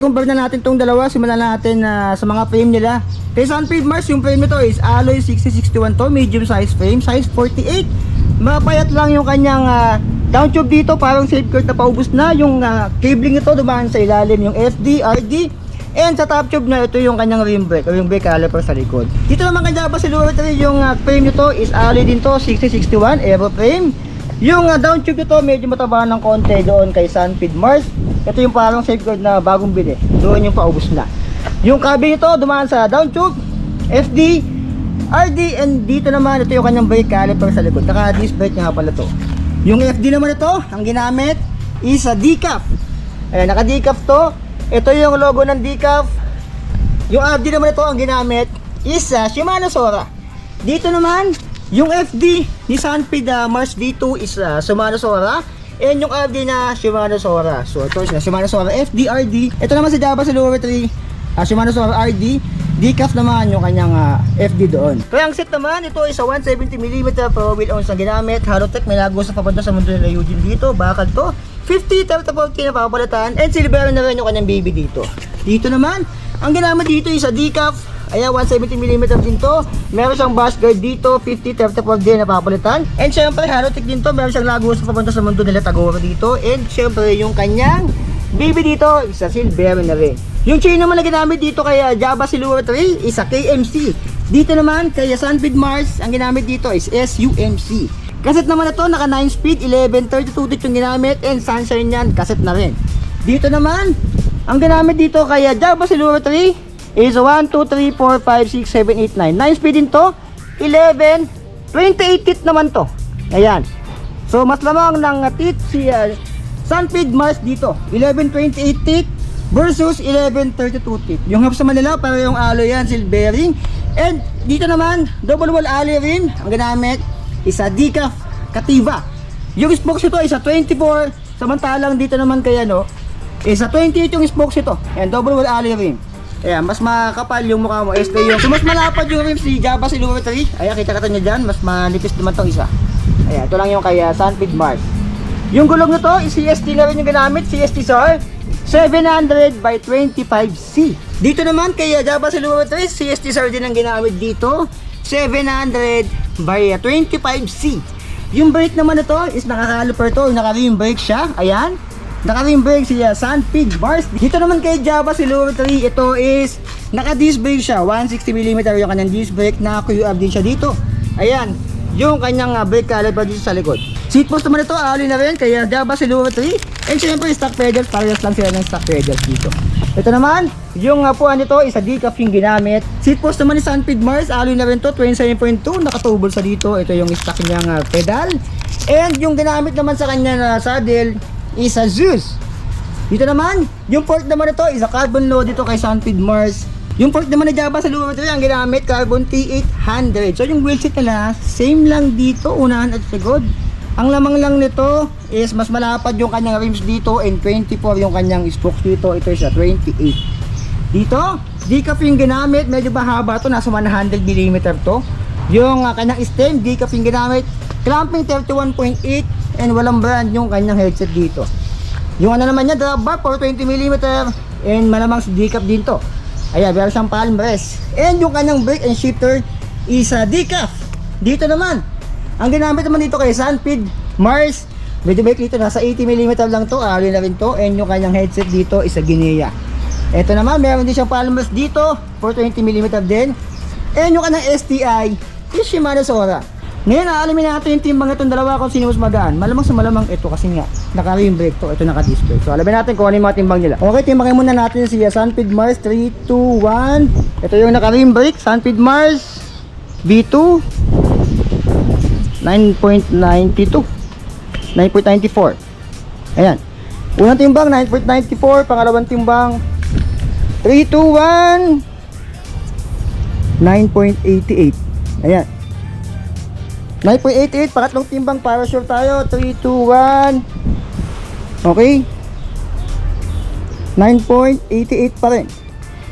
Compare na natin tong dalawa, simulan natin sa mga frame nila. Kay Sunfeed Mars, yung frame nito is alloy 6061 to, medium size frame, size 48. Mapayat lang yung kanyang down tube dito, parang safeguard na paubos na. Yung cabling nito dumaan sa ilalim, yung FD, RD. And sa top tube na ito yung kanyang rim brake o yung brake caliper sa likod. Dito naman kay Java Silhouette yung frame nito is alloy din to, 6061 aero frame. Yung down tube nito medyo mataba ng konti doon kay Sunfeed Mars. Ito yung parang safeguard na bagong bili. Doon yung paubos na. Yung cabin nito dumaan sa down tube, FD, RD, and dito naman ito yung kanyang brake caliper sa likod. Naka-disc brake nga pala to. Yung FD naman ito, ang ginamit is a decaf. Ayan, naka-decaf to. Ito yung logo ng decaf. Yung RD naman ito, ang ginamit is Shimano Sora. Dito naman, yung FD ni Sunfeed Mars V2 is Shimano Sora. And yung RD na Shimano Sora. So ito is Shimano Sora FD, RD. Ito naman sa Java Silhouette Shimano Sora RD. Decaf naman yung kanyang FD doon. Kaya ang set naman, ito is a 170mm pro wheel ounce na ginamit. Halotech, may lagos sa papunta sa mundo nila Eugene dito. Bakal to. 50, 30, 40 na papalitan. And silver na rin yung kanyang baby dito. Dito naman, ang ginamit dito is a decaf. Ayan, 170mm din to. Meron siyang bash guard dito, 50, 34 din na papalitan. And syempre, Halotech din to. Meron siyang lagos sa papunta sa mundo nila Tagora dito. And syempre, yung kanyang baby dito is a silver na rin. Yung chain naman na ginamit dito kay Java Silhouette is a KMC. Dito naman, kay Sunfeed Mars, ang ginamit dito is SUMC. Kaset naman na to, naka 9 speed, 11, 32 tit yung ginamit, and sunshine yan, kaset na rin. Dito naman, ang ginamit dito kay Java Silhouette is 1, 2, 3, 4, 5, 6, 7, 8, 9. 9 speed din to, 11, 28 tit naman to. Ayan. So, mas lamang ng tit si Sunfeed Mars dito. 11, 28 tit versus 11, 32 tit. Yung hubs naman nila, para yung alloy yan, silvering. And dito naman, double wall alloy rim. Ang ginamit is a decaf Cativa. Yung spokes ito is a 24. Samantalang dito naman kaya is a 28 yung spokes ito. And double wall alloy rim. Ayan, mas makapal yung mukha mo. Este yung, so mas malapad yung rims ni Java Silhouette. Ayan, kita-kita nyo dyan. Mas manipis naman tong isa. Ayan, ito lang yung kay Sunfeed Mars. Yung gulong nito is CST na rin yung ginamit. CST SAR 700 by 25C. Dito naman kay Java Silhouette, CST SAR din ang ginamit dito. 700 by 25C. Yung brake naman ito is naka-caliper to. Naka-rim brake siya. Ayan. Naka-rim brake si Sunfeed Mars. Dito naman kay Java Silhouette, ito is naka-disc brake siya. 160mm yung kanyang disc brake. Naka-QF din siya dito. Ayan. Yung kanyang brake caliper dito sa likod. Seat post naman ito, alloy na rin kaya Java Silhouette. And syempre stock pedals, parehas lang sila ng stock pedals dito. Ito naman, yung puan nito is a decaf yung ginamit. Seat post naman ni Sunfeed Mars, alloy na rin to, 27.2, nakatubol sa dito. Ito yung stock niyang pedal. And yung ginamit naman sa kanya na saddle is a Zeus. Dito naman, yung fork naman ito is a carbon load dito kay Sunfeed Mars. Yung fork naman ni Java Silhouette ang ginamit, carbon T800. So yung wheelset nila, same lang dito, unahan at likod. Ang lamang lang nito is mas malapad yung kanyang rims dito and 24 yung kanyang spokes dito. Ito is 28. Dito, decaf yung ginamit, medyo mahaba to, nasa 100mm to. Yung kanyang stem, decaf yung ginamit, clamping 31.8 and walang brand yung kanyang headset dito. Yung ano naman niya, drop bar for 20mm and malamang si decaf din to. Ayan, meron siyang palm rest. And yung kanyang brake and shifter is decaf. Dito naman, ang ginamit naman dito kay Sunfeed Mars, medyo brake dito, nasa 80mm lang to, alloy na rin to. And yung kanyang headset dito is a Guinea. Ito naman, meron din siyang palm rest dito for 20mm din. And yung kanyang STI is Shimano Sora. Ngayon, aalamin natin yung timbang itong dalawa kung sino mas magaan. Malamang sa malamang ito kasi nga, naka-rim brake to, ito naka-disc brake. So, alamin natin kung ano yung mga timbang nila. Okay, timbangin muna natin si Sunfeed Mars. 3, 2, 1. Ito yung naka-rim brake, Sunfeed Mars V2. 9.92. 9.94. Ayan. Unang timbang, 9.94. Pangalawang timbang, 3, 2, 1. 9.88. Ayan. 9.88, pangatlong timbang, para sure tayo. 3, 2, 1. Okay. 9.88 pa rin.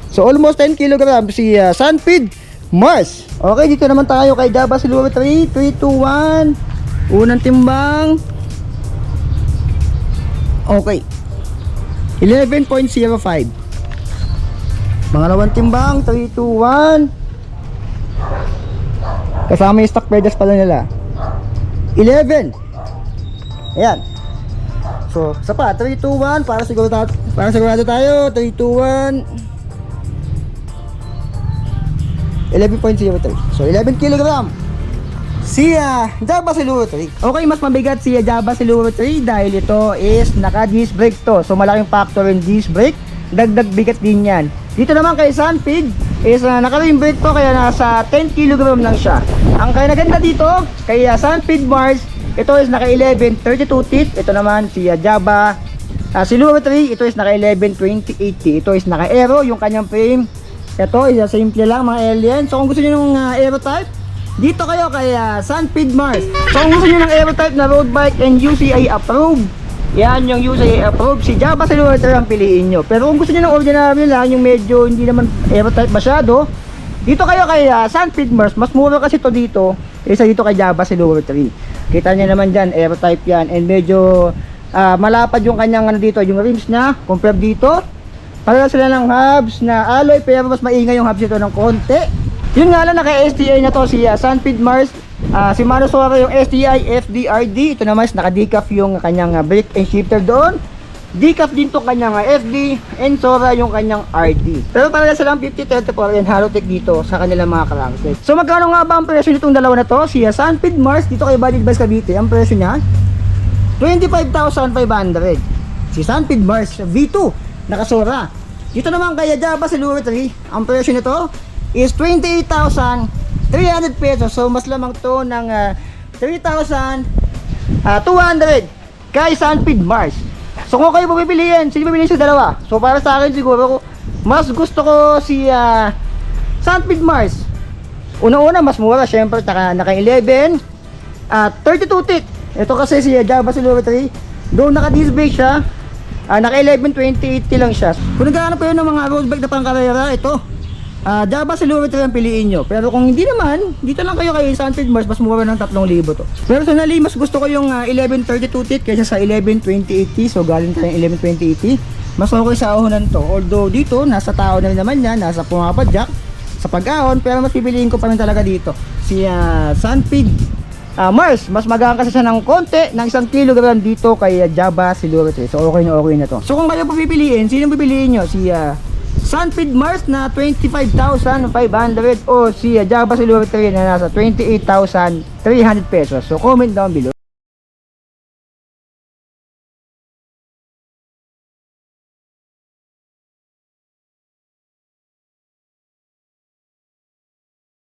So almost 10 kg si Sunfeed Mars. Okay, dito naman tayo kay Java Silhouette 3, 2, 1. Unang timbang. Okay. 11.05. Pangalawang timbang, 3, 2, 1. Kasama yung stock pedas pala nila. 11. Ayan. So, isa pa, 3, 2, 1. Para sigurado tayo. 3, 2, 1. 11.03. So, 11 kilogram. Si Java Siluro 3. Okay, mas mabigat si Java Siluro 3 dahil ito is naka-disc brake to. So, malaking factor yung disc brake. Dagdag bigat din yan. Dito naman kay Sunfeed is naka-rim brake to kaya nasa 10 kg lang siya. Ang kaya naganda dito kay Sunfeed Mars, ito is naka 11 32 teeth. Ito naman si Java Siluro 3, ito is naka 11 20 80. Ito is naka aero yung kanyang frame. Ito is simple lang mga alien. So kung gusto niyo ng aero type, dito kayo kay Sunfeed Mars. So kung gusto niyo ng aero type na road bike and UCI approved, yan yung UCI approved, si Java Siluro 3 ang piliin nyo. Pero kung gusto niyo ng ordinary lang, yung medyo hindi naman aero type masyado, dito kayo kay Sunfeed Mars. Mas mura kasi to dito kaysa dito kay Java Siluro 3. Kita niyo naman dyan, aero type yan. And medyo malapad yung kanyang ano dito, yung rims niya compare dito. Pareho sila ng hubs na alloy pero mas maingay yung hubs ito ng konti. Yun nga lang, naka-STI na to si Sunfeed Mars. Si Mano Sora yung STI FDRD. Ito naman is naka-decaf yung kanyang brake and shifter doon. Decaf din to kanyang FD and Sora yung kanyang RD. Pero para silang 50-34 and Halotech dito sa kanilang mga crankset. So magkano nga ba ang presyo nitong dalawa na to? Si Sunfeed Mars dito kay Budget Bus Cavite, ang presyo niya 25,500. Si Sunfeed Mars V2 naka-Sora. Dito naman kay Java Siluro 3, ang presyo nito is 28,300 pesos. So mas lamang to ng 3,200 kay Sunfeed Mars. So kung kayo pipiliin, sino pipiliin sa dalawa? So para sa akin siguro, mas gusto ko si Sunfeed Mars. Una-una mas mura syempre, naka 11 32 teeth. Ito kasi si Java Siluro 3, doon naka-disc brake siya, naka 11 20 80 lang siya. Kung naghahanap kayo ng mga road bike na pangkarera, ito Java Siluro 3 ang piliin nyo. Pero kung hindi naman, dito lang kayo kay Sunfeed Mars, mas mura ng 3,000 to. Personally, mas gusto ko yung 1132 teeth kaysa sa 112080. So galing tayong 112080. Mas okay sa ahonan to. Although dito, nasa tao na rin naman yan, nasa pumapadyak sa pag-ahon. Pero mas pipiliin ko pa rin talaga dito si Sunfeed Mars. Mas magaan kasi siya ng konti, ng 1 kilogram dito kay Java Siluro 3. So okay na to. So kung kayo pa pipiliin, sino pipiliin nyo? Si Sunfeed Mars na 25,500 o si Java Siluro 3 na nasa 28,300 pesos. So comment down below.